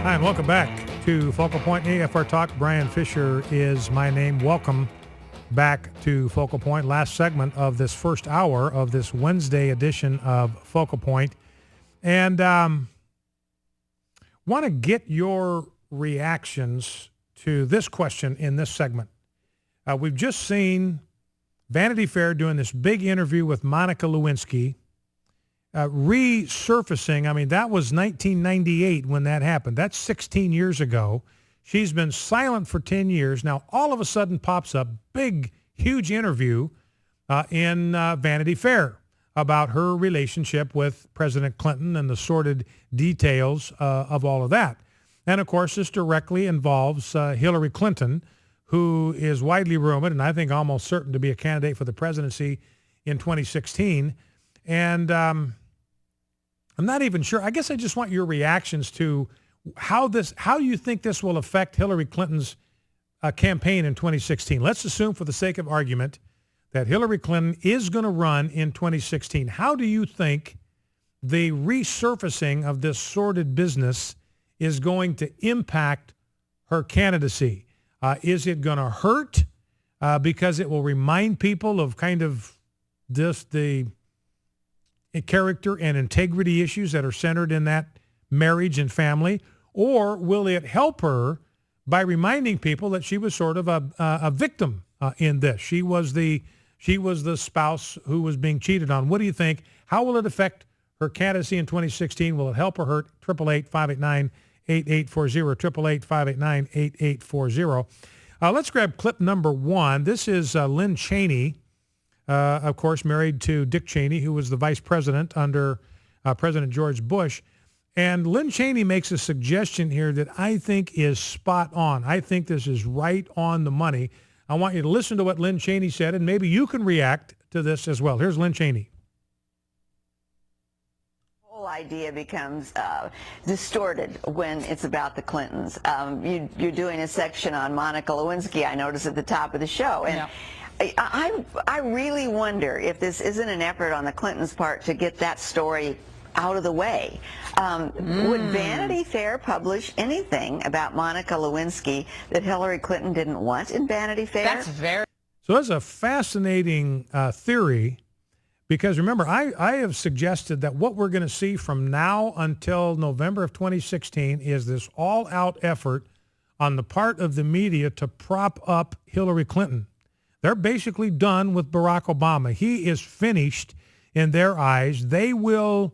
Hi, and welcome back to Focal Point AFR Talk. Brian Fisher is my name. Welcome back to Focal Point. Last segment of this first hour of this Wednesday edition of Focal Point. And want to get your reactions to this question in this segment. We've just seen Vanity Fair doing this big interview with Monica Lewinsky, resurfacing. I mean, that was 1998 when that happened. That's 16 years ago. She's been silent for 10 years. Now, all of a sudden pops up big, huge interview in Vanity Fair about her relationship with President Clinton and the sordid details of all of that. And, of course, this directly involves Hillary Clinton, who is widely rumored and I think almost certain to be a candidate for the presidency in 2016. And I'm not even sure. I guess I just want your reactions to how you think this will affect Hillary Clinton's campaign in 2016. Let's assume for the sake of argument that Hillary Clinton is going to run in 2016. How do you think the resurfacing of this sordid business is going to impact her candidacy? Is it going to hurt because it will remind people of kind of the character and integrity issues that are centered in that marriage and family? Or will it help her by reminding people that she was sort of a victim in this? She was the spouse who was being cheated on. What do you think? How will it affect her candidacy in 2016? Will it help or hurt? 888-589-8840, 888-589-8840. Let's grab clip number one. This is Lynn Cheney, of course, married to Dick Cheney, who was the vice president under President George Bush. And Lynn Cheney makes a suggestion here that I think is spot on. I think this is right on the money. I want you to listen to what Lynn Cheney said, and maybe you can react to this as well. Here's Lynn Cheney. The whole idea becomes distorted when it's about the Clintons. You're doing a section on Monica Lewinsky, I noticed at the top of the show. And yeah. I really wonder if this isn't an effort on the Clintons' part to get that story out of the way. Would Vanity Fair publish anything about Monica Lewinsky that Hillary Clinton didn't want in Vanity Fair? So that's a fascinating theory, because remember, I have suggested that what we're going to see from now until November of 2016 is this all-out effort on the part of the media to prop up Hillary Clinton. They're basically done with Barack Obama. He is finished in their eyes. They will...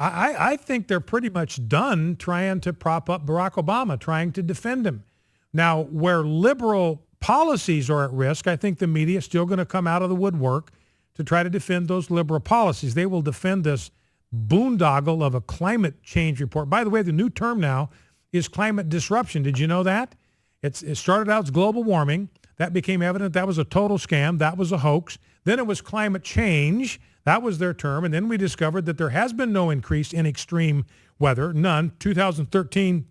I think they're pretty much done trying to prop up Barack Obama, trying to defend him. Now, where liberal policies are at risk, I think the media is still going to come out of the woodwork to try to defend those liberal policies. They will defend this boondoggle of a climate change report. By the way, the new term now is climate disruption. Did you know that? It started out as global warming. That became evident. That was a total scam. That was a hoax. Then it was climate change. That was their term. And then we discovered that there has been no increase in extreme weather, none. 2013,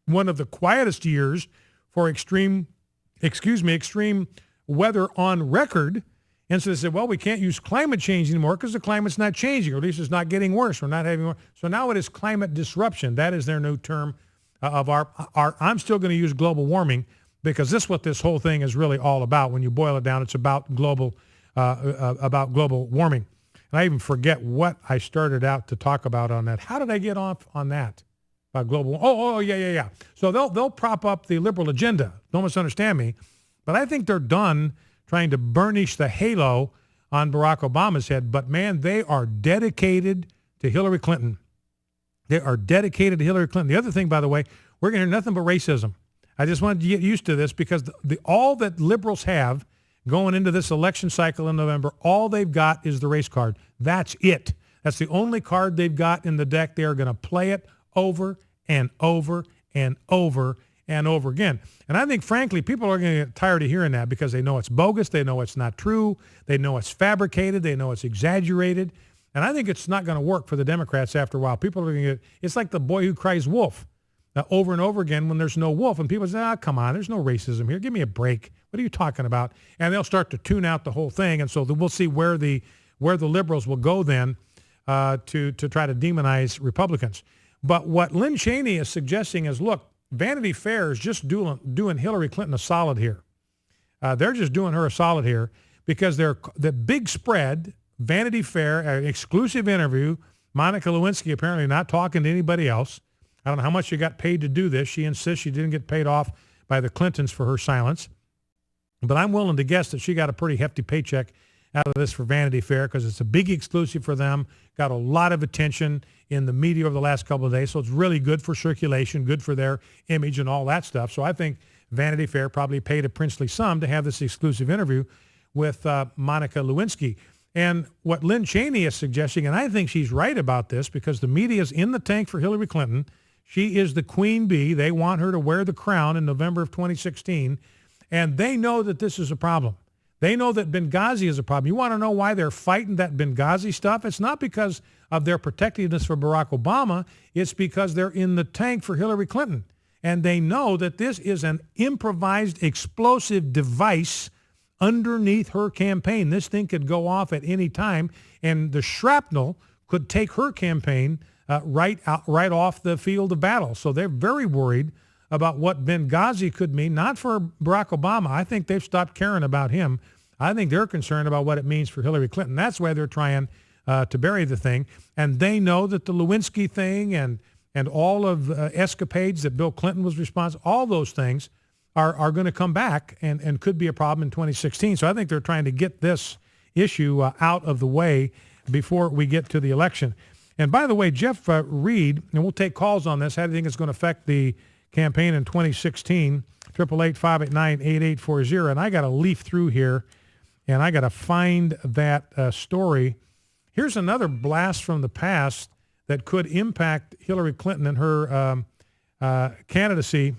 one of the quietest years for extreme weather on record. And so they said, well, we can't use climate change anymore because the climate's not changing, or at least it's not getting worse. We're not having more. So now it is climate disruption. That is their new term of our I'm still going to use global warming, because this is what this whole thing is really all about. When you boil it down, it's about global warming. And I even forget what I started out to talk about on that. How did I get off on that? About global. Yeah. So they'll prop up the liberal agenda. Don't misunderstand me. But I think they're done trying to burnish the halo on Barack Obama's head. But, man, they are dedicated to Hillary Clinton. They are dedicated to Hillary Clinton. The other thing, by the way, we're going to hear nothing but racism. I just wanted to get used to this, because all that liberals have going into this election cycle in November, all they've got is the race card. That's it. That's the only card they've got in the deck. They are going to play it over and over and over and over again. And I think, frankly, people are going to get tired of hearing that, because they know it's bogus. They know it's not true. They know it's fabricated. They know it's exaggerated. And I think it's not going to work for the Democrats after a while. People are going to get, it's like the boy who cries wolf over and over again when there's no wolf. And people say, come on, there's no racism here. Give me a break. What are you talking about? And they'll start to tune out the whole thing. And so we'll see where the liberals will go then to try to demonize Republicans. But what Lynn Cheney is suggesting is, look, Vanity Fair is just doing Hillary Clinton a solid here. They're just doing her a solid here because the big spread, Vanity Fair, an exclusive interview, Monica Lewinsky apparently not talking to anybody else. I don't know how much she got paid to do this. She insists she didn't get paid off by the Clintons for her silence. But I'm willing to guess that she got a pretty hefty paycheck out of this for Vanity Fair because it's a big exclusive for them, got a lot of attention in the media over the last couple of days. So it's really good for circulation, good for their image and all that stuff. So I think Vanity Fair probably paid a princely sum to have this exclusive interview with Monica Lewinsky. And what Lynn Cheney is suggesting, and I think she's right about this because the media is in the tank for Hillary Clinton. She is the queen bee. They want her to wear the crown in November of 2016. And they know that this is a problem. They know that Benghazi is a problem. You want to know why they're fighting that Benghazi stuff? It's not because of their protectiveness for Barack Obama. It's because they're in the tank for Hillary Clinton. And they know that this is an improvised explosive device underneath her campaign. This thing could go off at any time, and the shrapnel could take her campaign right off the field of battle. So they're very worried about what Benghazi could mean, not for Barack Obama. I think they've stopped caring about him. I think they're concerned about what it means for Hillary Clinton. That's why they're trying to bury the thing. And they know that the Lewinsky thing and all of escapades that Bill Clinton was responsible, all those things are going to come back and could be a problem in 2016. So I think they're trying to get this issue out of the way before we get to the election. And by the way, Jeff Reed, and we'll take calls on this, how do you think it's going to affect the campaign in 2016, 888-589-8840. And I got to leaf through here, and I got to find that story. Here's another blast from the past that could impact Hillary Clinton and her candidacy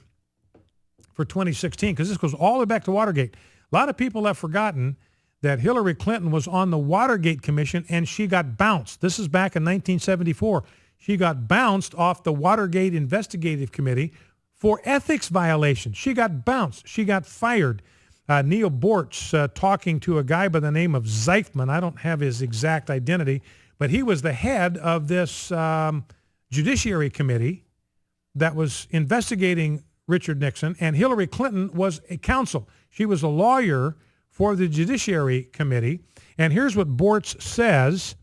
for 2016, because this goes all the way back to Watergate. A lot of people have forgotten that Hillary Clinton was on the Watergate Commission, and she got bounced. This is back in 1974. She got bounced off the Watergate Investigative Committee for ethics violations. She got bounced. She got fired. Neil Bortz talking to a guy by the name of Zeifman. I don't have his exact identity, but he was the head of this Judiciary Committee that was investigating Richard Nixon, and Hillary Clinton was a counsel. She was a lawyer for the Judiciary Committee. And here's what Bortz says.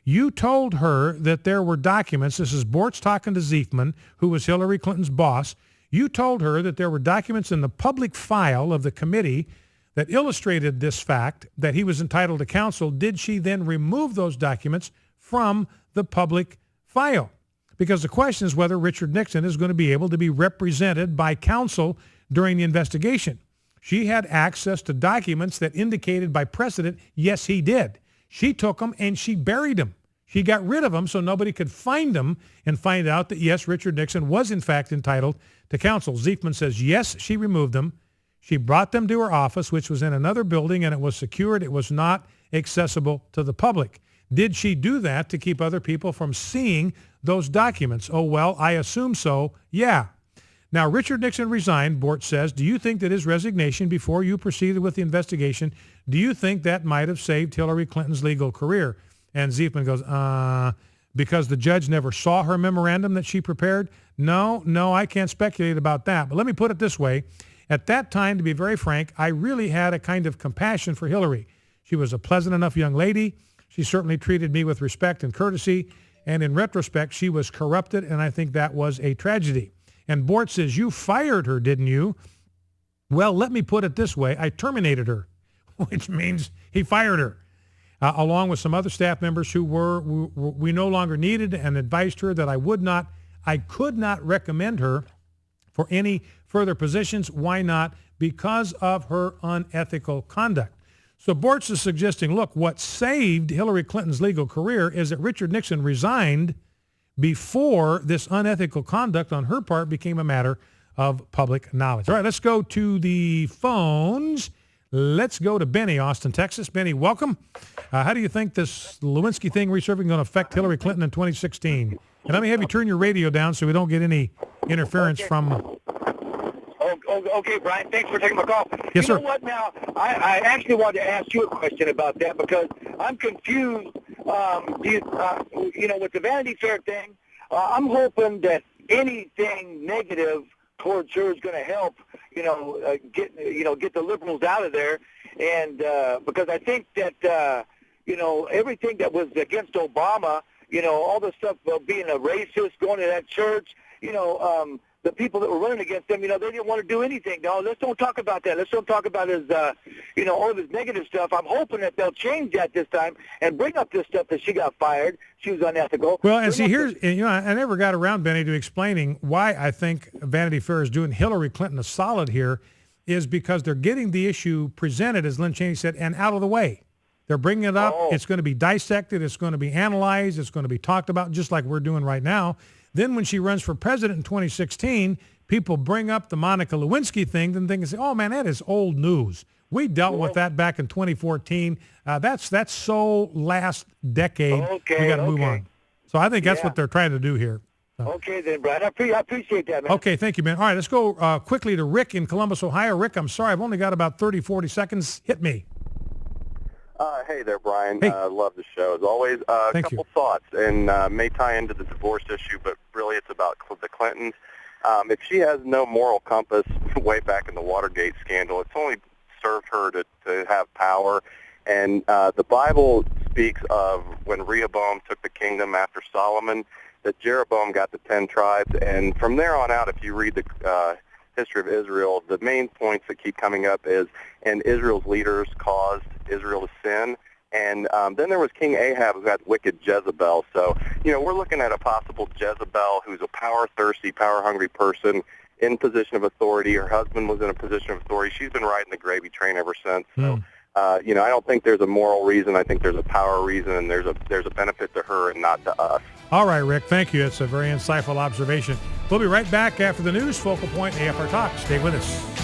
You told her that there were documents. This is Bortz talking to Zeifman, who was Hillary Clinton's boss. You told her that there were documents in the public file of the committee that illustrated this fact, that he was entitled to counsel. Did she then remove those documents from the public file? Because the question is whether Richard Nixon is going to be able to be represented by counsel during the investigation. She had access to documents that indicated by precedent, yes, he did. She took them and she buried them. She got rid of them so nobody could find them and find out that, yes, Richard Nixon was in fact entitled to counsel. Zeifman says, yes, she removed them. She brought them to her office, which was in another building, and it was secured. It was not accessible to the public. Did she do that to keep other people from seeing those documents? Oh, well, I assume so. Yeah. Now, Richard Nixon resigned, Bortz says. Do you think that his resignation before you proceeded with the investigation, do you think that might have saved Hillary Clinton's legal career? And Zeifman goes, because the judge never saw her memorandum that she prepared? No, I can't speculate about that. But let me put it this way. At that time, to be very frank, I really had a kind of compassion for Hillary. She was a pleasant enough young lady. She certainly treated me with respect and courtesy. And in retrospect, she was corrupted, and I think that was a tragedy. And Bortz says, you fired her, didn't you? Well, let me put it this way. I terminated her, which means he fired her, along with some other staff members who we no longer needed, and advised her that I could not recommend her for any further positions. Why not? Because of her unethical conduct. So Bortz is suggesting, look, what saved Hillary Clinton's legal career is that Richard Nixon resigned before this unethical conduct on her part became a matter of public knowledge. All right, let's go to the phones. Let's go to Benny, Austin, Texas. Benny, welcome. How do you think this Lewinsky thing resurfacing going to affect Hillary Clinton in 2016? And let me have you turn your radio down so we don't get any interference from... Okay, Brian, thanks for taking my call. Yes, sir. You know what now? I actually wanted to ask you a question about that because I'm confused. With the Vanity Fair thing, I'm hoping that anything negative towards her is going to help, get the liberals out of there, and because I think that everything that was against Obama, all the stuff of being a racist, going to that church, the people that were running against them, they didn't want to do anything. No, let's don't talk about that. Let's don't talk about his, all of his negative stuff. I'm hoping that they'll change that this time and bring up this stuff that she got fired. She was unethical. Well, and see, here's, I never got around, Benny, to explaining why I think Vanity Fair is doing Hillary Clinton a solid here is because they're getting the issue presented, as Lynn Cheney said, and out of the way. They're bringing it up. It's going to be dissected. It's going to be analyzed. It's going to be talked about just like we're doing right now. Then when she runs for president in 2016, people bring up the Monica Lewinsky thing and think, oh, man, that is old news. We dealt with that back in 2014. That's so last decade. We got to move on. So I think that's what they're trying to do here. So. Okay, then, Brad. I appreciate that, man. Okay, thank you, man. All right, let's go quickly to Rick in Columbus, Ohio. Rick, I'm sorry. I've only got about 30, 40 seconds. Hit me. Hey there, Brian. Hey. Love the show, as always. A couple thoughts, and may tie into the divorce issue, but really it's about the Clintons. If she has no moral compass way back in the Watergate scandal, it's only served her to have power. And the Bible speaks of when Rehoboam took the kingdom after Solomon, that Jeroboam got the 10 tribes. And from there on out, if you read the history of Israel, the main points that keep coming up is, and Israel's leaders caused Israel to sin. And then there was King Ahab, who had wicked Jezebel. So, we're looking at a possible Jezebel who's a power-thirsty, power-hungry person in position of authority. Her husband was in a position of authority. She's been riding the gravy train ever since. So, I don't think there's a moral reason. I think there's a power reason, and there's a benefit to her and not to us. All right, Rick, thank you. It's a very insightful observation. We'll be right back after the news. Focal Point AFR Talk. Stay with us.